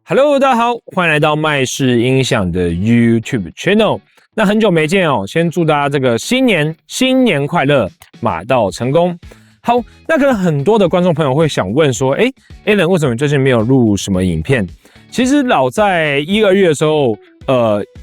Hello， 大家好，欢迎来到麦氏音响的 YouTube Channel。那很久没见哦，先祝大家这个新年快乐，马到成功。好，那可能很多的观众朋友会想问说，Alan 为什么最近没有录什么影片？其实老在1、2月的时候，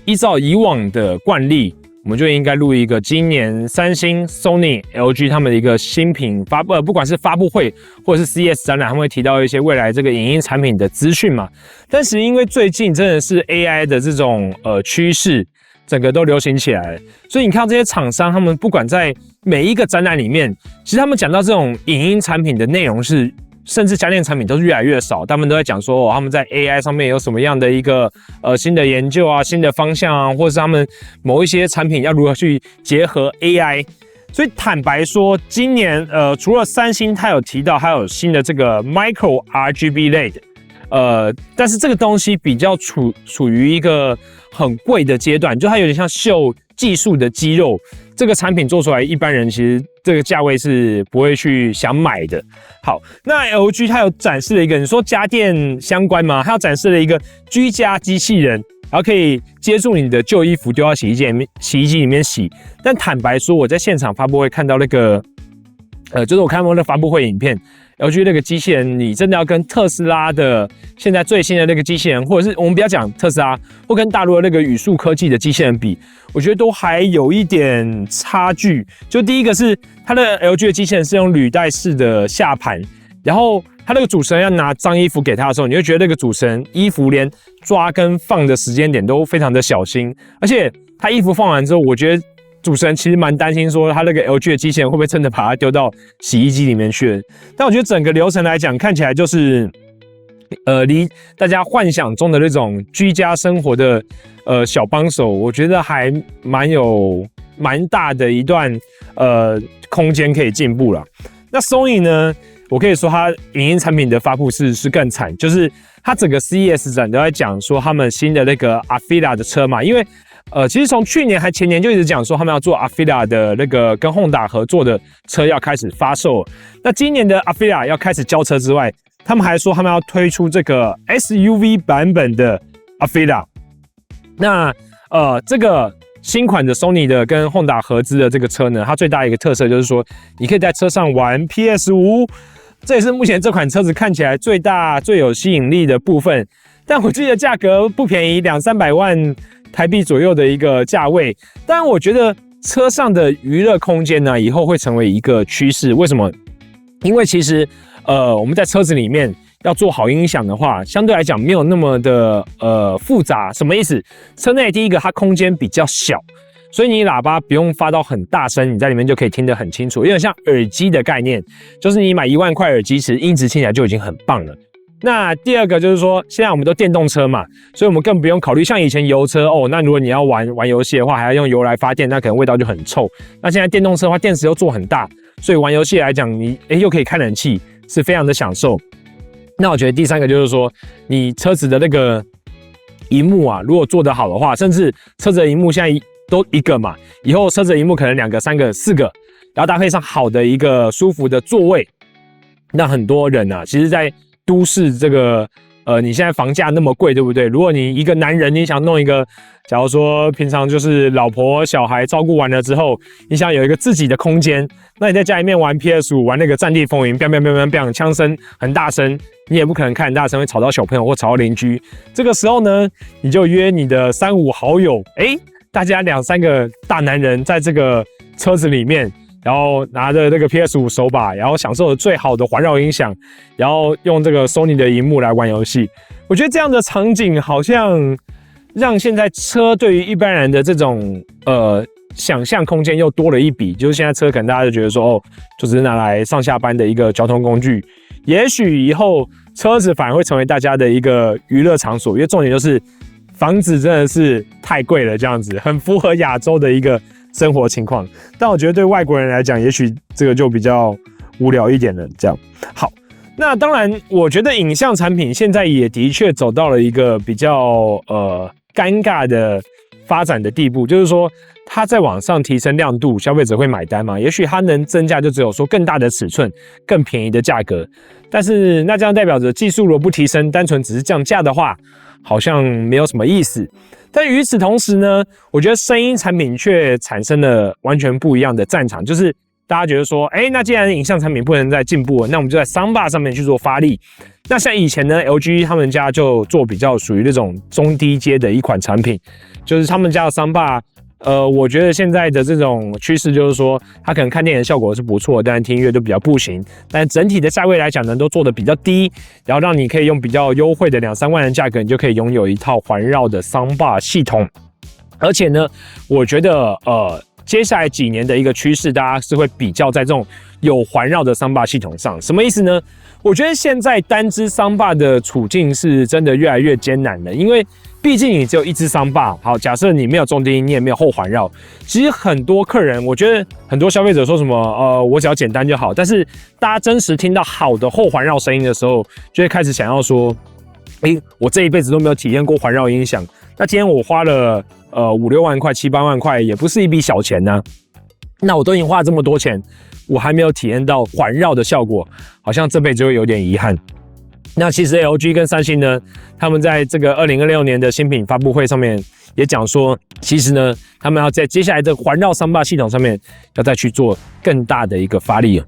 依照以往的惯例，我们就应该录一个今年三星、Sony、LG 他们的一个新品不管是发布会或者是 CES 展览，他们会提到一些未来这个影音产品的资讯嘛。但是因为最近真的是 AI 的这种趋势，整个都流行起来了，所以你看到这些厂商，他们不管在每一个展览里面，其实他们讲到这种影音产品的内容是。甚至家电产品都是越来越少，他们都在讲说，他们在 AI 上面有什么样的一个新的研究啊、新的方向啊，或者是他们某一些产品要如何去结合 AI。所以坦白说，今年除了三星它有提到，还有新的这个 Micro RGB LED，但是这个东西比较处于一个很贵的阶段，就它有点像秀技术的肌肉。这个产品做出来，一般人其实这个价位是不会去想买的。好，那 LG 它有展示了一个，你说家电相关吗？它有展示了一个居家机器人，然后可以接住你的旧衣服丢到洗衣机里面洗。但坦白说，我在现场发布会看到那个，就是我看到那个发布会影片。LG 那个机器人，你真的要跟特斯拉的现在最新的那个机器人，或者是我们不要讲特斯拉，或跟大陆的那个宇树科技的机器人比，我觉得都还有一点差距。就第一个是它的 LG 的机器人是用履带式的下盘，然后它那个主持人要拿脏衣服给他的时候，你会觉得那个主持人衣服连抓跟放的时间点都非常的小心，而且他衣服放完之后，我觉得。主持人其实蛮担心说他那个 LG 的机器人会不会真的把它丢到洗衣机里面去，但我觉得整个流程来讲看起来就是离大家幻想中的那种居家生活的小帮手，我觉得还蛮大的一段空间可以进步啦。那 Sony 呢，我可以说它影音产品的发布是更惨，就是它整个 CES 展都在讲说他们新的那个 Afeela 的车嘛，因为其实从去年还前年就一直讲说他们要做 Afeela 的那个跟 Honda 合作的车要开始发售。那今年的 Afeela 要开始交车之外，他们还说他们要推出这个 SUV 版本的 Afeela。那这个新款的 Sony 的跟 Honda 合资的这个车呢，它最大的一个特色就是说，你可以在车上玩 PS5， 这也是目前这款车子看起来最大最有吸引力的部分。但我记得价格不便宜，200-300万台币左右的一个价位。当然，我觉得车上的娱乐空间呢，以后会成为一个趋势。为什么？因为其实我们在车子里面要做好音响的话，相对来讲没有那么的复杂。什么意思？车内第一个它空间比较小，所以你喇叭不用发到很大声，你在里面就可以听得很清楚，有点像耳机的概念，就是你买1万块耳机，其实音质听起来就已经很棒了。那第二个就是说，现在我们都电动车嘛，所以我们更不用考虑像以前油车哦。那如果你要玩游戏的话，还要用油来发电，那可能味道就很臭。那现在电动车的话，电池又做很大，所以玩游戏来讲，你又可以开冷气，是非常的享受。那我觉得第三个就是说，你车子的那个萤幕啊，如果做得好的话，甚至车子的萤幕现在都一个嘛，以后车子的萤幕可能2个、3个、4个，然后搭配上好的一个舒服的座位，那很多人啊，其实在都市这个你现在房价那么贵，对不对？如果你一个男人，你想弄一个，假如说平常就是老婆小孩照顾完了之后，你想有一个自己的空间，那你在家里面玩 PS5， 玩那个战地风云，枪声很大声，你也不可能开很大声，会吵到小朋友或吵到邻居。这个时候呢，你就约你的3-5好友，大家2-3个大男人在这个车子里面。然后拿着这个 PS5 手把，然后享受最好的环绕音响，然后用这个 Sony 的萤幕来玩游戏。我觉得这样的场景好像让现在车对于一般人的这种想象空间又多了一笔。就是现在车可能大家就觉得说，就只是拿来上下班的一个交通工具。也许以后车子反而会成为大家的一个娱乐场所，因为重点就是房子真的是太贵了，这样子很符合亚洲的一个生活情况，但我觉得对外国人来讲，也许这个就比较无聊一点了。这样好，那当然，我觉得影像产品现在也的确走到了一个比较尴尬的发展的地步，就是说它再往上提升亮度，消费者会买单吗？也许它能增加就只有说更大的尺寸、更便宜的价格，但是那这样代表着技术如果不提升，单纯只是降价的话，好像没有什么意思。但与此同时呢，我觉得声音产品却产生了完全不一样的战场，就是大家觉得说，那既然影像产品不能再进步了，那我们就在 soundbar 上面去做发力。那像以前呢 ，LG 他们家就做比较属于那种中低阶的一款产品，就是他们家的 soundbar。我觉得现在的这种趋势就是说，它可能看电影的效果是不错，但是听音乐都比较不行。但整体的价位来讲呢，都做的比较低，然后让你可以用比较优惠的2-3万的价格，你就可以拥有一套环绕的 soundbar 系统。而且呢，我觉得接下来几年的一个趋势，大家是会比较在这种有环绕的 soundbar 系统上。什么意思呢？我觉得现在单支 soundbar 的处境是真的越来越艰难了，因为毕竟你只有一支 soundbar， 好，假设你没有重低音，你也没有后环绕，其实很多客人，我觉得很多消费者说什么，我只要简单就好，但是大家真实听到好的后环绕声音的时候，就会开始想要说，我这一辈子都没有体验过环绕音响，那今天我花了5-6万块、7-8万块，也不是一笔小钱呢。那我都已经花了这么多钱，我还没有体验到环绕的效果，好像这辈子会有点遗憾。那其实 LG 跟三星呢，他们在这个2026年的新品发布会上面也讲说，其实呢，他们要在接下来的环绕soundbar系统上面要再去做更大的一个发力。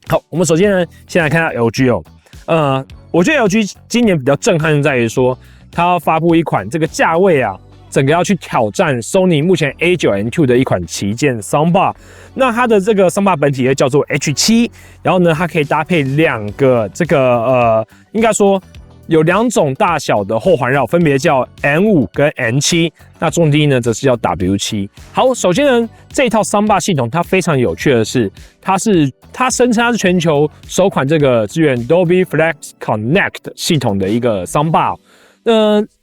好，我们首先呢，先来看下 LG 哦，我觉得 LG 今年比较震撼在于说，它要发布一款这个价位啊，整个要去挑战 Sony 目前 A9N2 的一款旗舰 soundbar。那它的这个 soundbar 本体也叫做 H7， 然后呢，它可以搭配2个这个应该说有2种大小的后环绕，分别叫 N5 跟 N7。那重低音呢，则是叫 W7。好，首先呢，这一套 soundbar 系统它非常有趣的是，它声称它是全球首款这个支援 Dolby Flex Connect 系统的一个 soundbar。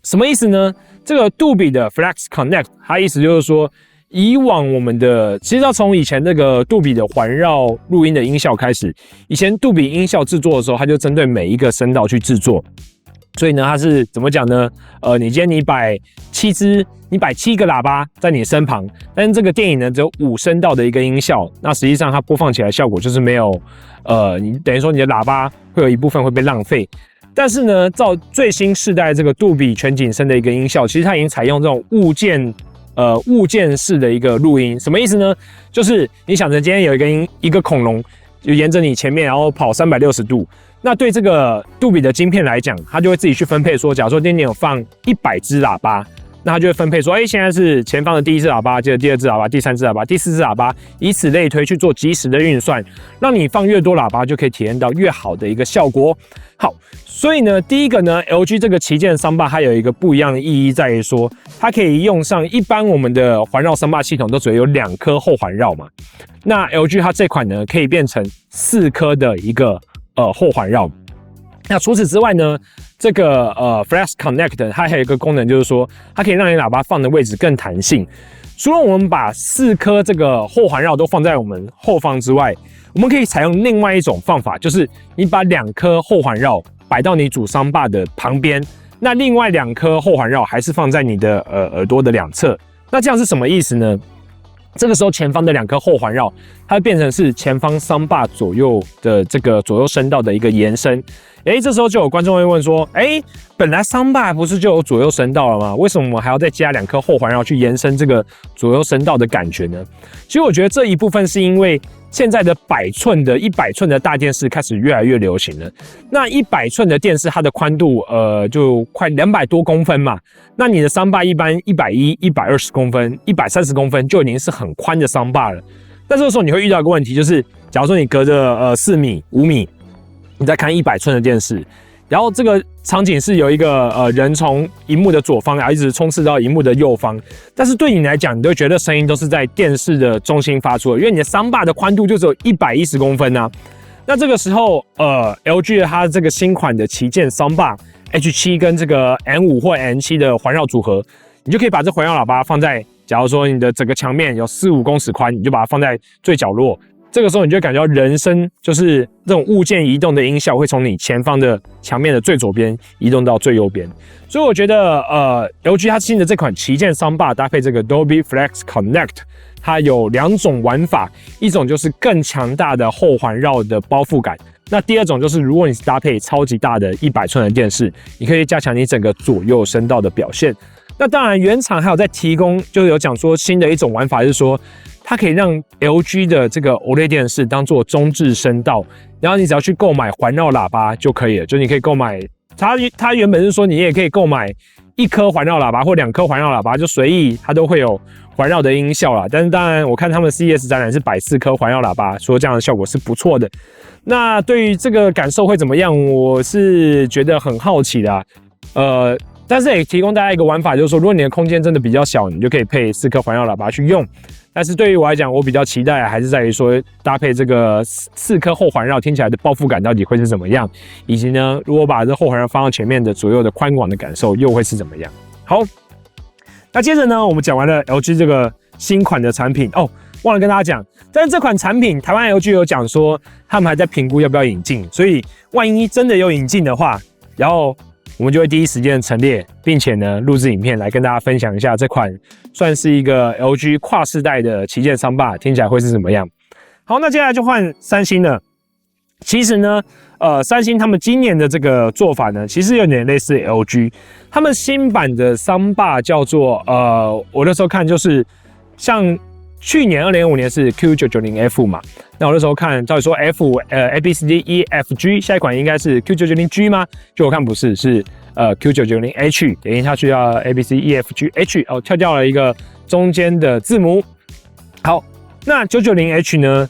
什么意思呢？这个杜比的 Flex Connect， 它意思就是说，以往我们的其实要从以前那个杜比的环绕录音的音效开始，以前杜比音效制作的时候，它就针对每一个声道去制作。所以呢，它是怎么讲呢？你今天你摆7个喇叭在你身旁，但是这个电影呢只有5声道的一个音效，那实际上它播放起来效果就是没有，你等于说你的喇叭会有一部分会被浪费。但是呢，照最新世代这个杜比全景声的一个音效，其实它已经采用这种物件式的一个录音。什么意思呢？就是你想着今天有一个恐龙就沿着你前面，然后跑360度。那对这个杜比的晶片来讲，它就会自己去分配说，假如说今天你有放100支喇叭，那它就会分配说，现在是前方的第1支喇叭，接着第2支喇叭，第3支喇叭，第4支喇叭，以此类推去做即时的运算，让你放越多喇叭，就可以体验到越好的一个效果。好，所以呢，第一个呢 ，LG 这个旗舰soundbar它有一个不一样的意义在于说，它可以用上一般我们的环绕soundbar系统都只有2颗后环绕嘛，那 LG 它这款呢可以变成4颗的一个后环绕。那除此之外呢，这个Flex Connect 它还有一个功能，就是说它可以让你喇叭放的位置更弹性。除了我们把4颗这个后环绕都放在我们后方之外，我们可以采用另外一种方法，就是你把2颗后环绕摆到你主soundbar的旁边，那另外2颗后环绕还是放在你的耳朵的2侧。那这样是什么意思呢？这个时候前方的2颗后环绕，它会变成是前方soundbar左右的这个左右声道的一个延伸。这时候就有观众会问说，本来soundbar不是就有左右声道了吗？为什么我们还要再加2颗后环绕去延伸这个左右声道的感觉呢？其实我觉得这一部分是因为现在的100寸的大电视开始越来越流行了。那100寸的电视它的宽度就快200多公分嘛，那你的soundbar一般110、120公分、130公分就已经是很宽的soundbar了。那这个时候你会遇到一个问题，就是假如说你隔着4米、5米，你在看100寸的电视，然后这个场景是有一个人从萤幕的左方然后一直冲刺到萤幕的右方，但是对你来讲，你都会觉得声音都是在电视的中心发出的，因为你的soundbar的宽度就只有110公分啊。那这个时候LG 的它这个新款的旗舰 soundbar H7 跟这个 N5 或 N7 的环绕组合，你就可以把这环绕喇叭放在，假如说你的整个墙面有4-5公尺宽，你就把它放在最角落。这个时候你就会感觉到人声，就是这种物件移动的音效会从你前方的墙面的最左边移动到最右边。所以我觉得LG 它新的这款旗舰 Soundbar 搭配这个 Dolby Flex Connect， 它有2种玩法，一种就是更强大的后环绕的包覆感。那第二种就是，如果你是搭配超级大的100寸的电视，你可以加强你整个左右声道的表现。那当然，原厂还有在提供，就是有讲说新的一种玩法，就是说它可以让 LG 的这个 OLED 电视当做中置声道，然后你只要去购买环绕喇叭就可以了。就你可以购买它原本是说你也可以购买1颗环绕喇叭或2颗环绕喇叭，就随意它都会有环绕的音效啦。但是当然，我看他们 CES 展览是摆4颗环绕喇叭，说这样的效果是不错的。那对于这个感受会怎么样，我是觉得很好奇的但是也提供大家一个玩法，就是说，如果你的空间真的比较小，你就可以配4颗环绕喇叭去用。但是对于我来讲，我比较期待还是在于说，搭配这个4颗后环绕，听起来的包覆感到底会是怎么样，以及呢，如果把这后环绕放到前面的左右的宽广的感受又会是怎么样。好，那接着呢，我们讲完了 LG 这个新款的产品哦。忘了跟大家讲，但是这款产品台湾 LG 有讲说，他们还在评估要不要引进，所以万一真的有引进的话，然后我们就会第一时间陈列，并且呢录制影片来跟大家分享一下这款算是一个 LG 跨世代的旗舰Soundbar，听起来会是怎么样。好，那接下来就换三星了。其实呢，三星他们今年的这个做法呢，其实有点类似 LG， 他们新版的Soundbar叫做我那时候看就是像。去年2005年是 Q990F 嘛，那我那时候看，照理说 ABCDEFG， 下一款应该是 Q990G 吗？就我看不是，是Q990H， 点一下去要 ABCDEFGH， 哦，跳掉了一个中间的字母。好，那990H 呢？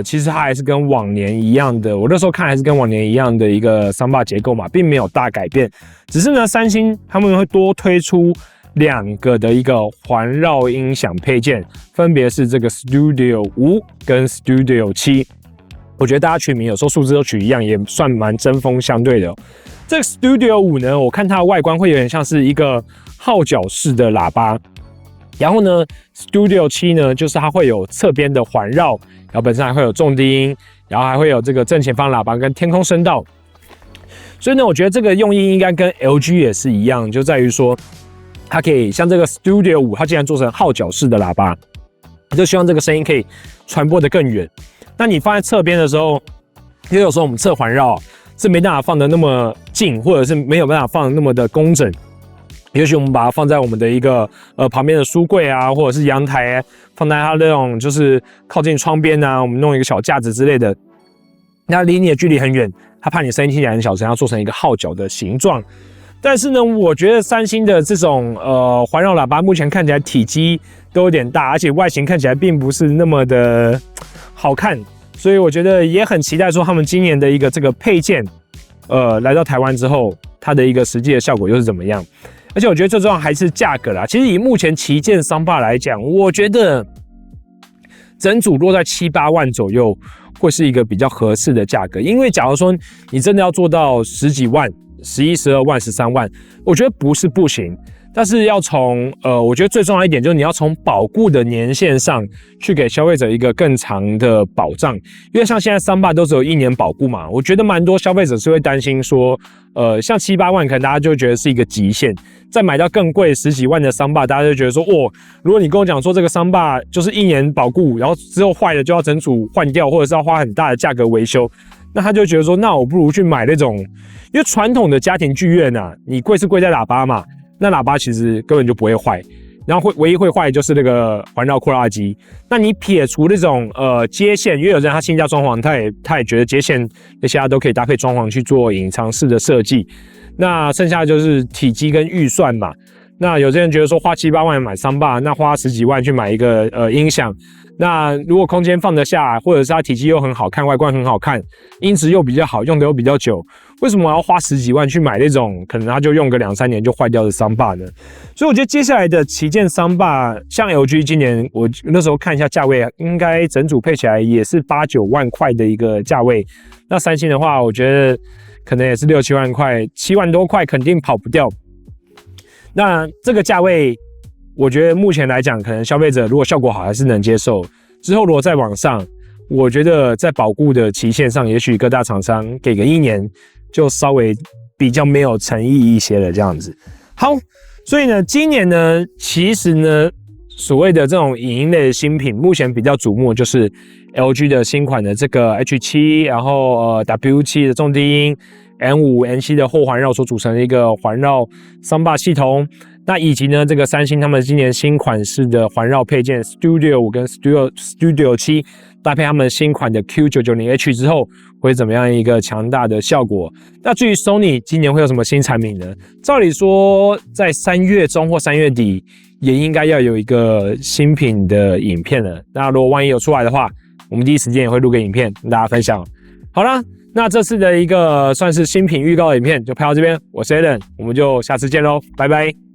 其实它还是跟往年一样的，我那时候看还是跟往年一样的一个Soundbar结构嘛，并没有大改变，只是呢，三星他们会多推出2个的一个环绕音响配件，分别是这个 Studio 5跟 Studio 7。我觉得大家取名有时候数字都取一样，也算蛮针锋相对的。这个 Studio 5呢，我看它的外观会有点像是一个号角式的喇叭，然后呢 Studio 7呢，就是它会有侧边的环绕，然后本身还会有重低音，然后还会有这个正前方喇叭跟天空声道。所以呢，我觉得这个用意应该跟 LG 也是一样，就在于说。它可以像这个 Studio 5，它竟然做成号角式的喇叭，就希望这个声音可以传播得更远。那你放在侧边的时候，因为有时候我们侧环绕是没办法放得那么近，或者是没有办法放得那么的工整。也许我们把它放在我们的一个旁边的书柜啊，或者是阳台，放在它那种就是靠近窗边啊，我们弄一个小架子之类的。那离你的距离很远，它怕你声音听起来很小声，要做成一个号角的形状。但是呢，我觉得三星的这种环绕喇叭目前看起来体积都有点大，而且外形看起来并不是那么的好看，所以我觉得也很期待说他们今年的一个这个配件，来到台湾之后，它的一个实际的效果又是怎么样？而且我觉得最重要还是价格啦。其实以目前旗舰Soundbar来讲，我觉得整组落在7、8万左右会是一个比较合适的价格，因为假如说你真的要做到10几万。11、12万、13万，我觉得不是不行，但是要从我觉得最重要一点就是你要从保固的年限上去给消费者一个更长的保障，因为像现在Soundbar都只有1年保固嘛，我觉得蛮多消费者是会担心说，像7、8万可能大家就觉得是一个极限，再买到更贵10几万的Soundbar，大家就觉得说，如果你跟我讲说这个Soundbar就是1年保固，然后之后坏了就要整组换掉，或者是要花很大的价格维修。那他就觉得说，那我不如去买那种，因为传统的家庭剧院啊，你贵是贵在喇叭嘛，那喇叭其实根本就不会坏，然后唯一会坏就是那个环绕扩大机。那你撇除那种接线，因为有人他新家装潢，他也觉得接线那些都可以搭配装潢去做隐藏式的设计，那剩下就是体积跟预算嘛。那有些人觉得说花7、8万买Soundbar，那花10几万去买一个音响。那如果空间放得下，或者是它体积又很好看，外观很好看，音质又比较好，用的又比较久，为什么我要花10几万去买那种可能它就用个2、3年就坏掉的Soundbar呢？所以我觉得接下来的旗舰Soundbar，像 LG 今年我那时候看一下价位，应该整组配起来也是8、9万块的一个价位。那三星的话，我觉得可能也是6、7万块，7万多块肯定跑不掉。那这个价位。我觉得目前来讲，可能消费者如果效果好还是能接受。之后如果再往上，我觉得在保固的期限上，也许各大厂商给个1年，就稍微比较没有诚意一些了这样子。好，所以呢，今年呢，其实呢，所谓的这种影音类的新品，目前比较瞩目就是 LG 的新款的这个 H7， 然后W7 的重低音，N5、N7 的后环绕所组成的一个环绕桑巴系统。那以及呢，这个三星他们今年新款式的环绕配件 Studio 5跟 Studio 7，搭配他们新款的 Q990H 之后，会怎么样一个强大的效果？那至于 Sony 今年会有什么新产品呢？照理说，在3月中或3月底也应该要有一个新品的影片了。那如果万一有出来的话，我们第一时间也会录个影片跟大家分享。好啦，那这次的一个算是新品预告的影片就拍到这边，我是 Alan，我们就下次见喽，拜拜。